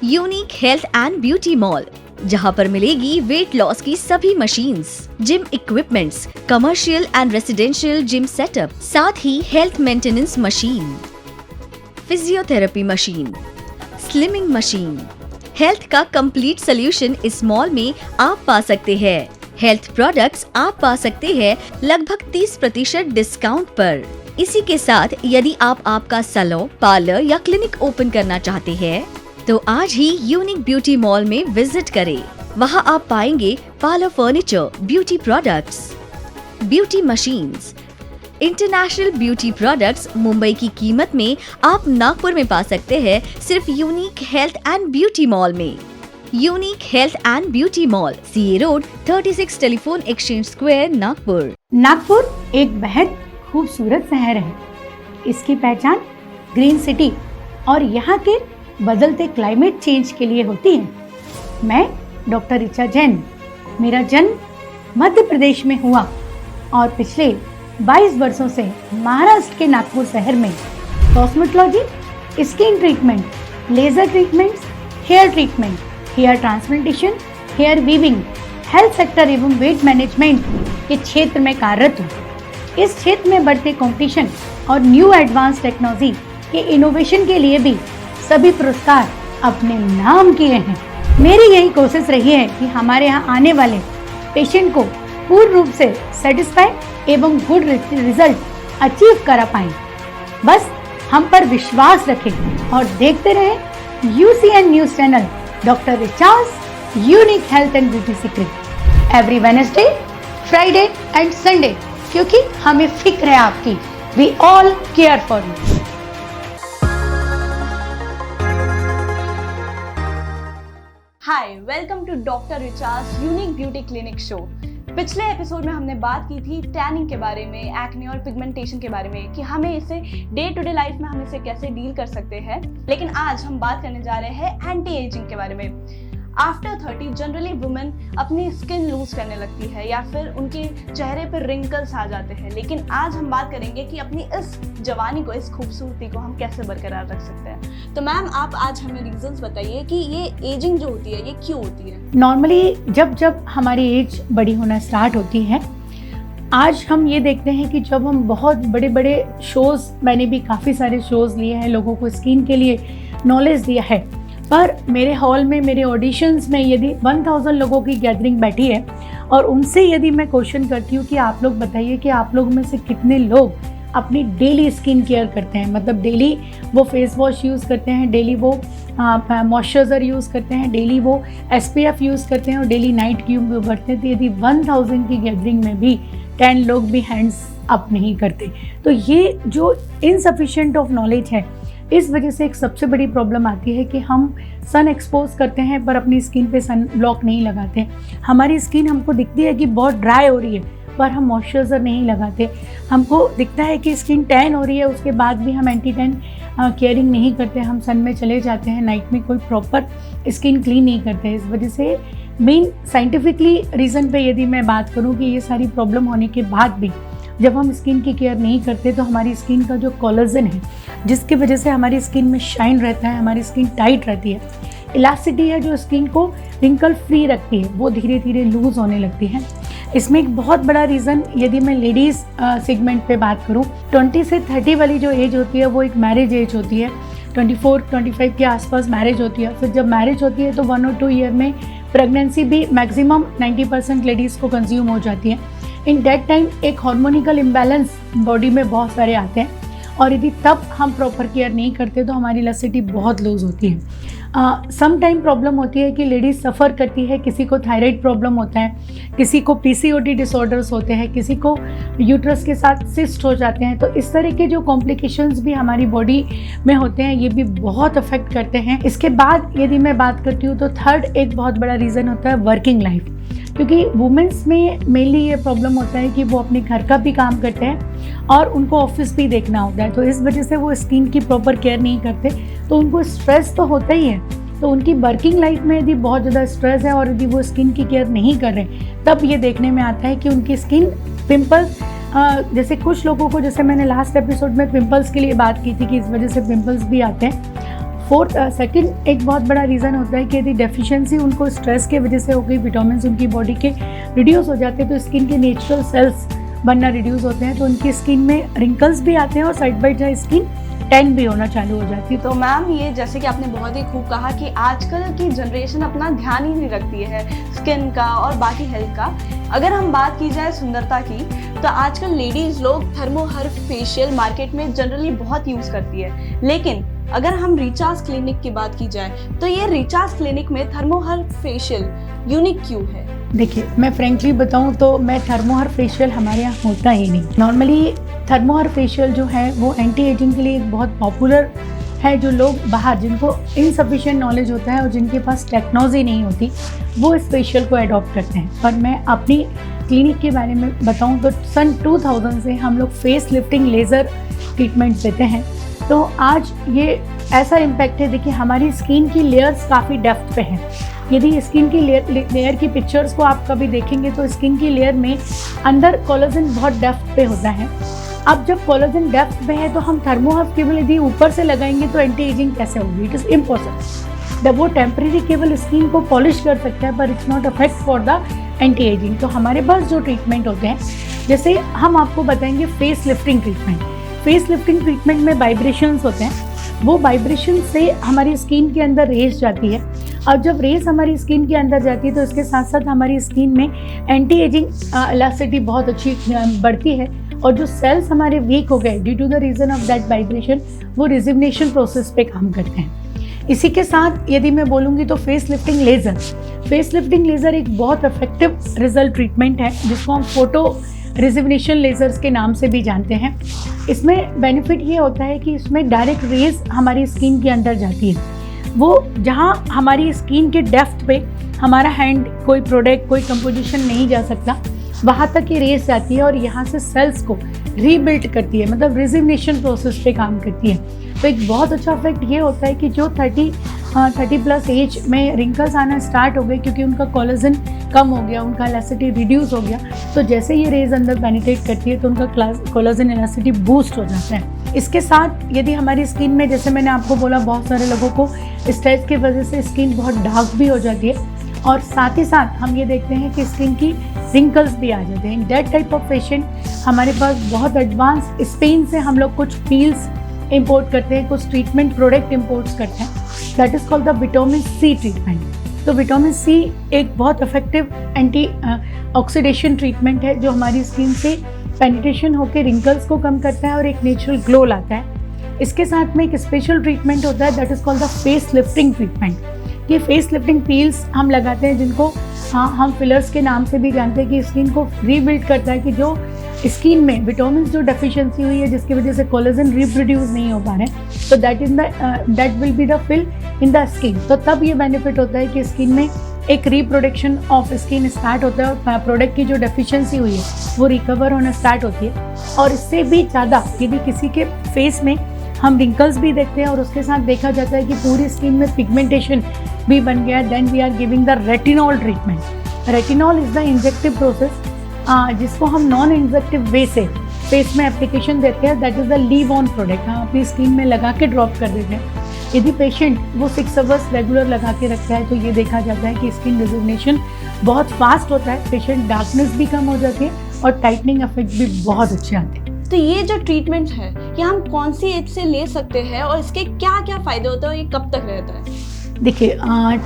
Unique health and beauty mall, जहां पर मिलेगी वेट लॉस की सभी machines, gym equipments, commercial and residential gym setup, साथ ही health maintenance machine, physiotherapy machine, slimming machine. Health का कंप्लीट सोल्यूशन इस मॉल में आप पा सकते हैं। हेल्थ प्रोडक्ट्स आप पा सकते हैं लगभग 30% डिस्काउंट पर। इसी के साथ यदि आप आपका सैलून, पार्लर या क्लिनिक ओपन करना चाहते हैं तो आज ही यूनिक ब्यूटी मॉल में विजिट करें। वहां आप पाएंगे parlour furniture, beauty products, beauty machines, international beauty products Mumbai की कीमत में आप नागपुर में पा सकते हैं सिर्फ unique health and beauty mall में। Unique health and beauty mall, CA road, 36 telephone exchange square, Nagpur. Nagpur एक बेहद खूबसूरत शहर है। इसकी पहचान ग्रीन सिटी और यहाँ के बदलते क्लाइमेट चेंज के लिए होती है। मैं डॉक्टर ऋचा जैन, मेरा जन्म मध्य प्रदेश में हुआ और पिछले 22 वर्षों से महाराष्ट्र के नागपुर शहर में cosmetology, skin treatment, laser treatments, hair treatment, hair transplantation, hair weaving, health sector एवं वेट मैनेजमेंट के क्षेत्र में कार्यरत हूँ। इस क्षेत्र में बढ़ते कंपटीशन और न्यू एडवांस टेक्नोलॉजी के इनोवेशन के लिए भी सभी पुरस्कार अपने नाम किए हैं। मेरी यही कोशिश रही है कि हमारे यहाँ आने वाले पेशेंट को पूर्ण रूप से सेटिस्फाई एवं गुड रिजल्ट अचीव करा पाएं। बस हम पर विश्वास रखें और देखते रहें UCN news channel doctor Richa's unique health and beauty secret every Wednesday, Friday and Sunday, क्योंकि हमें फिक्र है आपकी। We all care for you. Hi, welcome to doctor Richa's unique beauty clinic show. पिछले एपिसोड में हमने बात की थी टैनिंग के बारे में, एक्ने और पिगमेंटेशन के बारे में, कि हमें इसे डे टू डे लाइफ में हम इसे कैसे डील कर सकते हैं। लेकिन आज हम बात करने जा रहे हैं एंटी एजिंग के बारे में। आफ्टर 30 जनरली वुमेन अपनी स्किन लूज करने लगती है या फिर उनके चेहरे पर रिंकल्स आ जाते हैं। लेकिन आज हम बात करेंगे कि अपनी इस जवानी को, इस खूबसूरती को हम कैसे बरकरार रख सकते हैं। तो मैम, आप आज हमें रीजंस बताइए कि ये एजिंग जो होती है ये क्यों होती है। नॉर्मली जब हमारी एज बड़ी होना स्टार्ट होती है, आज हम ये देखते हैं कि जब हम बहुत बड़े बड़े शोज़, मैंने भी काफ़ी सारे शोज़ लिए हैं, लोगों को स्किन के लिए नॉलेज दिया है, पर मेरे हॉल में, मेरे ऑडिशंस में यदि 1000 लोगों की गैदरिंग बैठी है और उनसे यदि मैं क्वेश्चन करती हूँ कि आप लोग बताइए कि आप लोग में से कितने लोग अपनी डेली स्किन केयर करते हैं, मतलब डेली वो फेस वॉश यूज़ करते हैं, डेली वो मॉइस्चराइज़र यूज़ करते हैं, डेली वो SPF यूज़ करते हैं और डेली नाइट क्रीम भी भरते हैं। तो यदि 1000 की गैदरिंग में भी 10 लोग भी हैंड्स अप नहीं करते, तो ये जो इनसफिशिएंट ऑफ नॉलेज है, इस वजह से एक सबसे बड़ी प्रॉब्लम आती है कि हम सन एक्सपोज करते हैं पर अपनी स्किन पे सन ब्लॉक नहीं लगाते। हमारी स्किन हमको दिखती है कि बहुत ड्राई हो रही है पर हम मॉइस्चराइज़र नहीं लगाते। हमको दिखता है कि स्किन टैन हो रही है, उसके बाद भी हम एंटी टैन केयरिंग नहीं करते। हम सन में चले जाते हैं, नाइट में कोई प्रॉपर स्किन क्लीन नहीं करते। इस वजह से मेन साइंटिफिकली रीज़न पे यदि मैं बात करूँ कि ये सारी प्रॉब्लम होने के बाद भी जब हम स्किन की केयर नहीं करते तो हमारी स्किन का जो कोलेजन है, जिसकी वजह से हमारी स्किन में शाइन रहता है, हमारी स्किन टाइट रहती है, इलास्टिसिटी है जो स्किन को रिंकल फ्री रखती है, वो धीरे धीरे लूज़ होने लगती है। इसमें एक बहुत बड़ा रीज़न, यदि मैं लेडीज़ सेगमेंट पे बात करूँ, 20 से 30 वाली जो एज होती है वो एक मैरिज एज होती है। 24-25 के आसपास मैरिज होती है। फिर जब मैरिज होती है तो 1 और 2 ईयर में प्रेगनेंसी भी मैक्सिमम 90% लेडीज़ को कंज्यूम हो जाती है। इन दैट टाइम एक हार्मोनिकल इम्बैलेंस बॉडी में बहुत सारे आते हैं और यदि तब हम प्रॉपर केयर नहीं करते तो हमारी इलास्टिसिटी बहुत लूज़ होती है। सम टाइम प्रॉब्लम होती है कि लेडीज़ सफ़र करती है, किसी को थायराइड प्रॉब्लम होता है, किसी को PCOD डिसऑर्डर्स होते हैं, किसी को यूट्रस के साथ सिस्ट हो जाते हैं। तो इस तरह के जो कॉम्प्लिकेशंस भी हमारी बॉडी में होते हैं, ये भी बहुत अफेक्ट करते हैं। इसके बाद यदि मैं बात करती हूँ तो थर्ड एक बहुत बड़ा रीज़न होता है वर्किंग लाइफ, क्योंकि वुमेंस में मेनली ये प्रॉब्लम होता है कि वो अपने घर का भी काम करते हैं और उनको ऑफिस भी देखना होता है। तो इस वजह से वो स्किन की प्रॉपर केयर नहीं करते, तो उनको स्ट्रेस तो होता ही है। तो उनकी वर्किंग लाइफ में यदि बहुत ज़्यादा स्ट्रेस है और यदि वो स्किन की केयर नहीं कर रहे, तब ये देखने में आता है कि उनकी स्किन पिंपल्स, जैसे कुछ लोगों को, जैसे मैंने लास्ट एपिसोड में पिंपल्स के लिए बात की थी कि इस वजह से पिंपल्स भी आते हैं। फोर्थ सेकंड एक बहुत बड़ा रीज़न होता है कि यदि डेफिशिएंसी उनको स्ट्रेस की वजह से हो गई, विटामिन उनकी बॉडी के रिड्यूस हो जाते हैं, तो स्किन के नेचुरल सेल्स बनना रिड्यूस होते हैं, तो उनकी स्किन में रिंकल्स भी आते हैं और side by side skin tan भी होना चालू हो जाती है। तो मैम ये जैसे कि आपने बहुत ही खूब कहा कि आजकल की जनरेशन अपना ध्यान ही नहीं रखती है स्किन का और बाकी हेल्थ का। अगर हम बात की जाए सुंदरता की, तो आजकल लेडीज़ लोग थर्मोहर फेशियल मार्केट में जनरली बहुत यूज़ करती है, लेकिन अगर हम रिचार्ज क्लिनिक की बात की जाए तो ये रिचार्ज क्लिनिक में थर्मोहर फेशियल यूनिक क्यों है? देखिए, मैं फ्रेंकली बताऊं तो मैं थर्मोहर फेशियल हमारे यहाँ होता ही नहीं। नॉर्मली थर्मोहर फेशियल जो है वो एंटी एजिंग के लिए एक बहुत पॉपुलर है। जो लोग बाहर, जिनको इनसफिशिएंट नॉलेज होता है और जिनके पास टेक्नोलॉजी नहीं होती, वो इस फेशियल को अडॉप्ट करते हैं। पर मैं अपनी क्लिनिक के बारे में बताऊं तो सन 2000 से हम लोग फेस लिफ्टिंग लेज़र ट्रीटमेंट देते हैं। तो आज ये ऐसा इम्पैक्ट है, देखिए हमारी स्किन की लेयर्स काफ़ी डेप्थ पे हैं। यदि स्किन की लेयर की पिक्चर्स को आप कभी देखेंगे तो स्किन की लेयर में अंदर कोलेजन बहुत डेप्थ पे होता है। अब जब कोलेजन डेप्थ पे है तो हम थर्मोहर केवल यदि ऊपर से लगाएंगे तो एंटी एजिंग कैसे होगी? It is impossible. जब वो टेम्परेरी केवल स्किन को पॉलिश कर सकता है, पर it's not affect for the anti ageing. तो हमारे पास जो ट्रीटमेंट होते हैं, जैसे हम आपको बताएंगे face lifting treatment. Face lifting treatment में वाइब्रेशंस होते हैं, वो वाइब्रेशन से हमारी स्किन के अंदर रेस जाती है। अब जब रेस हमारी स्किन के अंदर जाती है तो इसके साथ साथ हमारी स्किन में एंटी एजिंग इलास्टिसिटी बहुत अच्छी बढ़ती है, और जो सेल्स हमारे वीक हो गए due to the reason of that vibration, वो रिजुवनेशन प्रोसेस पे काम करते हैं। इसी के साथ यदि मैं बोलूँगी तो फेस लिफ्टिंग लेज़र एक बहुत इफेक्टिव रिजल्ट ट्रीटमेंट है, जिसको हम फोटो रिजुवनेशन लेज़र्स के नाम से भी जानते हैं। इसमें बेनिफिट ये होता है कि इसमें डायरेक्ट रेज हमारी स्किन के अंदर जाती है। वो जहाँ हमारी स्किन के डेप्थ पे हमारा हैंड, कोई प्रोडक्ट, कोई कंपोजिशन नहीं जा सकता, वहाँ तक ये रेस जाती है और यहाँ से सेल्स को रीबिल्ड करती है, मतलब रिजुवनेशन प्रोसेस पे काम करती है। तो एक बहुत अच्छा इफेक्ट ये होता है कि जो 30 प्लस एज में रिंकल्स आना स्टार्ट हो गए, क्योंकि उनका कोलेजन कम हो गया, उनका इलास्टिसिटी रिड्यूस हो गया, तो जैसे ये रेज अंदर पेनिट्रेट करती है तो उनका कोलेजन इलास्टिसिटी बूस्ट हो जाता है। इसके साथ यदि हमारी स्किन में, जैसे मैंने आपको बोला, बहुत सारे लोगों को स्ट्रेस की वजह से स्किन बहुत डार्क भी हो जाती है, और साथ ही साथ हम ये देखते हैं कि स्किन की रिंकल्स भी आ जाते हैं। दैट टाइप ऑफ पेशेंट हमारे पास बहुत एडवांस, स्पेन से हम लोग कुछ पील्स इंपोर्ट करते हैं, कुछ ट्रीटमेंट प्रोडक्ट इंपोर्ट करते हैं, that is called the vitamin seed treatment. तो विटामिन सी एक बहुत इफेक्टिव एंटी ऑक्सीडेशन ट्रीटमेंट है, जो हमारी स्किन से पेनिट्रेशन होकर रिंकल्स को कम करता है और एक नेचुरल ग्लो लाता है। इसके साथ में एक स्पेशल ट्रीटमेंट होता है, that is called the face lifting treatment. ये फेस लिफ्टिंग पील्स हम लगाते हैं, जिनको हम फिलर्स के नाम से भी जानते हैं, कि स्किन को रीबिल्ड करता है, कि जो स्किन में विटामिन जो डेफिशिएंसी हुई है, जिसकी वजह से कोलेजन रिप्रोड्यूस नहीं हो पा रहे हैं, तो that will be the fill in the skin. तो तब ये बेनिफिट होता है कि स्किन में एक रिप्रोडक्शन ऑफ स्किन स्टार्ट होता है और प्रोडक्ट की जो डेफिशिएंसी हुई है वो रिकवर होना स्टार्ट होती है। और इससे भी ज़्यादा यदि किसी के फेस में हम रिंकल्स भी देखते हैं और उसके साथ देखा जाता है कि पूरी स्किन में पिगमेंटेशन भी बन गया है, then we are giving the retinol treatment. Retinol is the injective process, जिसको हम नॉन इंजेक्टिव वे से फेस में एप्लीकेशन देते हैं, that is the leave on product. हम अपनी स्किन में लगा के ड्रॉप कर देते हैं। यदि पेशेंट वो 6 आवर्स रेगुलर लगा के रखता है तो ये देखा जाता है कि स्किन रिजुवनेशन बहुत फास्ट होता है, पेशेंट डार्कनेस भी कम हो जाती है और टाइटनिंग इफेक्ट भी बहुत अच्छे आते हैं। तो ये जो ट्रीटमेंट है, ये हम कौन सी एज से ले सकते हैं और इसके क्या क्या फ़ायदे होते हैं और ये कब तक रहता है? देखिए,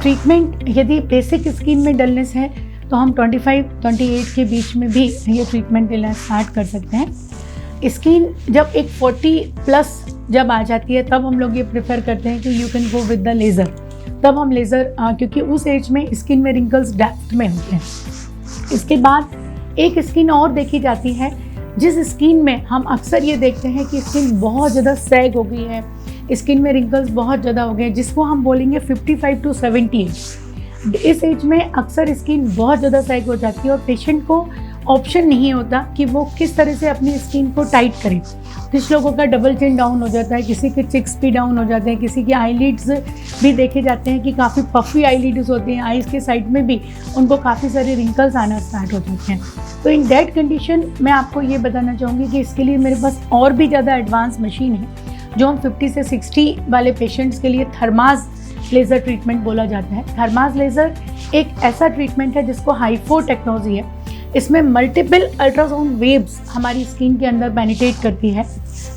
ट्रीटमेंट यदि बेसिक स्किन में डलनेस है तो हम 25-28 के बीच में भी ये ट्रीटमेंट लेना स्टार्ट कर सकते हैं। स्किन जब एक 40 प्लस जब आ जाती है तब हम लोग ये प्रेफर करते हैं कि you can go with the laser. तब हम लेज़र, क्योंकि उस एज में स्किन में रिंकल्स डेप्थ में होते हैं। इसके बाद एक स्किन और देखी जाती है, जिस स्किन में हम अक्सर ये देखते हैं कि स्किन बहुत ज़्यादा सैग हो गई है, स्किन में रिंकल्स बहुत ज़्यादा हो गए, जिसको हम बोलेंगे 55 to 70 इस एज में अक्सर स्किन बहुत ज़्यादा सैग हो जाती है और पेशेंट को ऑप्शन नहीं होता कि वो किस तरह से अपनी स्किन को टाइट करें। कुछ लोगों का डबल चिन डाउन हो जाता है, किसी के चिक्स भी डाउन हो जाते हैं, किसी के आईलिड्स भी देखे जाते हैं कि काफ़ी पफी आईलिड्स होते हैं, आईज के साइड में भी उनको काफ़ी सारे रिंकल्स आना स्टार्ट हो जाते हैं। तो इन दैट कंडीशन मैं आपको ये बताना चाहूँगी कि इसके लिए मेरे पास और भी ज़्यादा एडवांस मशीन है। जो हम 50 से 60 वाले पेशेंट्स के लिए थर्मास लेज़र ट्रीटमेंट बोला जाता है। थर्मास लेज़र एक ऐसा ट्रीटमेंट है जिसको हाइफो टेक्नोलॉजी है। इसमें मल्टीपल अल्ट्रासाउंड वेव्स हमारी स्किन के अंदर पेनिट्रेट करती है,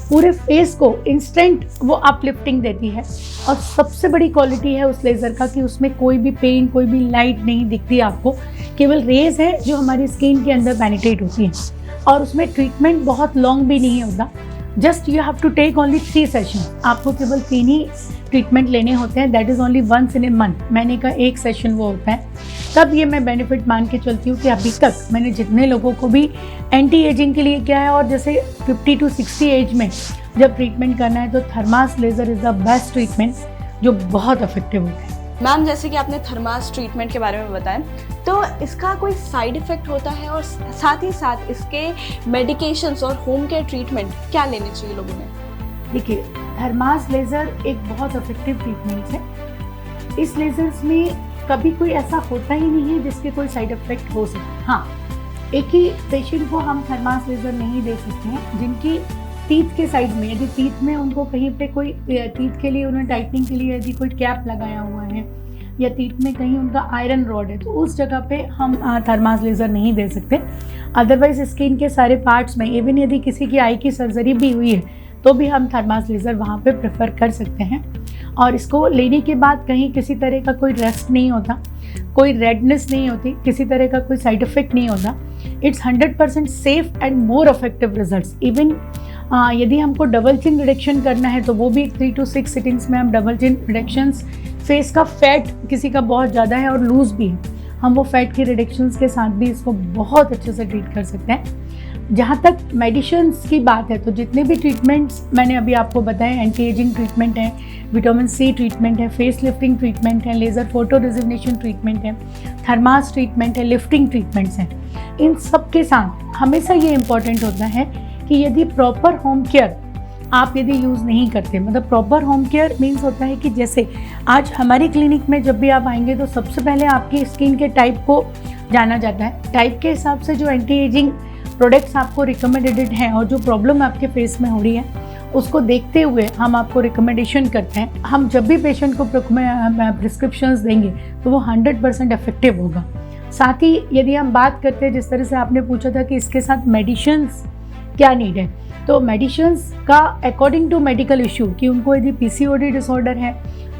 पूरे फेस को इंस्टेंट वो अपलिफ्टिंग देती है। और सबसे बड़ी क्वालिटी है उस लेज़र का कि उसमें कोई भी पेन, कोई भी लाइट नहीं दिखती आपको, केवल रेज है जो हमारी स्किन के अंदर पेनिट्रेट होती है। और उसमें ट्रीटमेंट बहुत लॉन्ग भी नहीं होता, just you have to take only 3 session. आपको केवल 3 ही ट्रीटमेंट लेने होते हैं, that is only once in a month. महीने का 1 सेशन वो होता है। तब ये मैं बेनिफिट मान के चलती हूँ कि अभी तक मैंने जितने लोगों को भी एंटी एजिंग के लिए किया है, और जैसे 50 to 60 एज में जब ट्रीटमेंट करना है तो thermos laser is the best treatment जो बहुत इफेक्टिव होता है। मैम, जैसे कि आपने थर्मास ट्रीटमेंट के बारे में बताया, तो इसका कोई साइड इफ़ेक्ट होता है, और साथ ही साथ इसके मेडिकेशंस और होम केयर ट्रीटमेंट क्या लेने चाहिए लोगों ने? देखिए, थर्मास लेज़र एक बहुत इफेक्टिव ट्रीटमेंट है। इस लेज़र्स में कभी कोई ऐसा होता ही नहीं है जिसके कोई साइड इफ़ेक्ट हो सके। हाँ, एक ही पेशेंट को हम थर्मास लेज़र नहीं दे सकते हैं जिनकी टीथ के साइड में, यदि टीथ में उनको कहीं पे कोई टीथ के लिए उन्हें टाइटनिंग के लिए यदि कोई कैप लगाया हुआ है, या टीथ में कहीं उनका आयरन रॉड है, तो उस जगह पे हम थर्मास लेज़र नहीं दे सकते। अदरवाइज स्किन के सारे पार्ट्स में, इवन यदि किसी की आई की सर्जरी भी हुई है तो भी हम थर्मास लेज़र वहाँ पे प्रेफर कर सकते हैं। और इसको लेने के बाद कहीं किसी तरह का कोई रेस्ट नहीं होता, कोई रेडनेस नहीं होती, किसी तरह का कोई साइड इफ़ेक्ट नहीं होता। It's 100% safe and more effective results. Even यदि हमको डबल चिन रिडक्शन करना है तो वो भी 3 to 6 सिटिंग्स में हम डबल चिन रिडक्शंस, फेस का फैट किसी का बहुत ज़्यादा है और लूज़ भी है, हम वो फैट की रिडक्शंस के साथ भी इसको बहुत अच्छे से ट्रीट कर सकते हैं। जहाँ तक मेडिसिन्स की बात है तो जितने भी ट्रीटमेंट्स मैंने अभी आपको बताए, एंटी एजिंग ट्रीटमेंट है, विटामिन सी ट्रीटमेंट है, फेस लिफ्टिंग ट्रीटमेंट है, लेज़र फोटो रिजुवनेशन ट्रीटमेंट है, थर्मास ट्रीटमेंट है, लिफ्टिंग ट्रीटमेंट्स हैं, इन सब के साथ हमेशा ये इम्पॉर्टेंट होता है कि यदि प्रॉपर होम केयर आप यदि यूज़ नहीं करते, मतलब प्रॉपर होम केयर मीन्स होता है कि जैसे आज हमारी क्लिनिक में जब भी आप आएंगे तो सबसे पहले आपकी स्किन के टाइप को जाना जाता है। टाइप के हिसाब से जो एंटी एजिंग प्रोडक्ट्स आपको रिकमेंडेड हैं और जो प्रॉब्लम आपके फेस में हो रही है उसको देखते हुए हम आपको रिकमेंडेशन करते हैं। हम जब भी पेशेंट को प्रिस्क्रिप्शंस देंगे तो वो 100% इफेक्टिव होगा। साथ ही यदि हम बात करते हैं, जिस तरह से आपने पूछा था कि इसके साथ मेडिसिन्स क्या नीड है, तो मेडिसिन्स का अकॉर्डिंग टू मेडिकल इशू कि उनको यदि PCOD डिसऑर्डर है,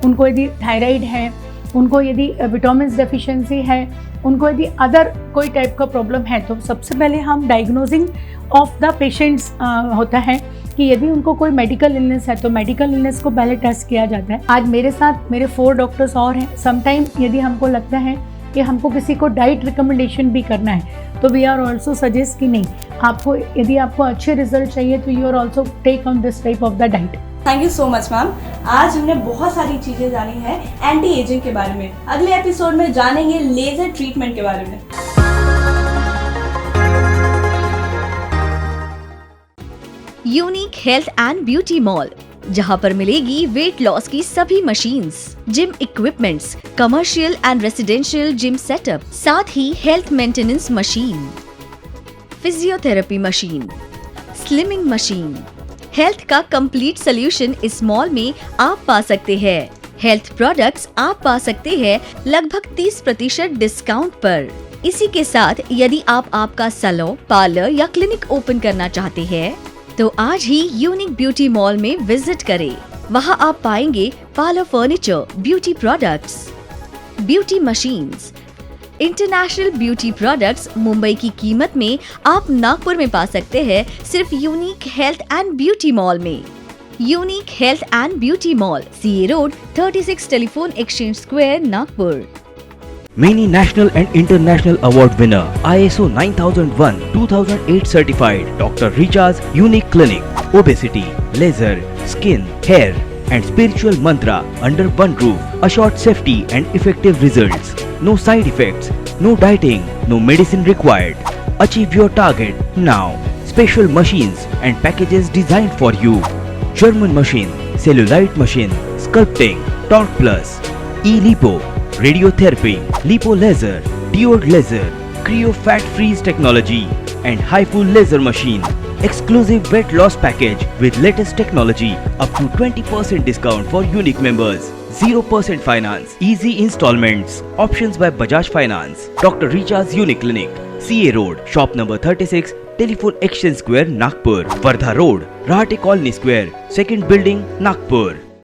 उनको यदि थायराइड है, उनको यदि विटामिन डेफिशिएंसी है, उनको यदि अदर कोई टाइप का प्रॉब्लम है, तो सबसे पहले हम डायग्नोजिंग ऑफ द पेशेंट्स होता है कि यदि उनको कोई मेडिकल इलनेस है तो मेडिकल इलनेस को पहले टेस्ट किया जाता है। आज मेरे साथ मेरे 4 डॉक्टर्स और हैं। समटाइम यदि हमको लगता है कि हमको किसी को डाइट रिकमेंडेशन भी करना है तो वी आर ऑल्सो सजेस्ट कि नहीं, आपको यदि आपको अच्छे रिजल्ट चाहिए तो you are also take on this type of the diet. Thank you so much ma'am. आज हमने बहुत सारी चीज़ें जानी है एंटी एजिंग के बारे में। अगले एपिसोड में जानेंगे लेज़र ट्रीटमेंट के बारे में। Unique health and beauty mall, जहां पर मिलेगी वेट लॉस की सभी machines, gym equipments, commercial and residential gym setup, साथ ही health maintenance machine, physiotherapy machine, slimming machine. Health का कंप्लीट सोल्यूशन इस मॉल में आप पा सकते हैं। हेल्थ प्रोडक्ट्स आप पा सकते हैं लगभग 30% डिस्काउंट पर। इसी के साथ यदि आप आपका सैलून, पार्लर या क्लिनिक ओपन करना चाहते हैं तो आज ही यूनिक ब्यूटी मॉल में विजिट करें। वहां आप पाएंगे parlour furniture, beauty products, beauty machines, international beauty products. Mumbai की कीमत में आप नागपुर में पा सकते हैं सिर्फ unique health and beauty mall में। Unique health and beauty mall, CA road, 36 telephone exchange square, Nagpur. Many national and international award winner, ISO 9001 2008 certified Dr. Richa's Unique Clinic. Obesity, laser, skin, hair and spiritual mantra under one roof. Assured safety and effective results. No side effects, no dieting, no medicine required. Achieve your target now. Special machines and packages designed for you. German machine, cellulite machine, sculpting, Torque Plus, E-Lipo, radiotherapy, lipo laser, diode laser, cryo fat freeze technology and HIFU laser machine. Exclusive weight loss package with latest technology, up to 20% discount for unique members. 0% finance, easy installments, options by Bajaj Finance. Dr. Richa's Unique Clinic, CA Road, shop number 36, Telephone Exchange Square, Nagpur. Wardha Road, Rahate Colony Square, second building, Nagpur.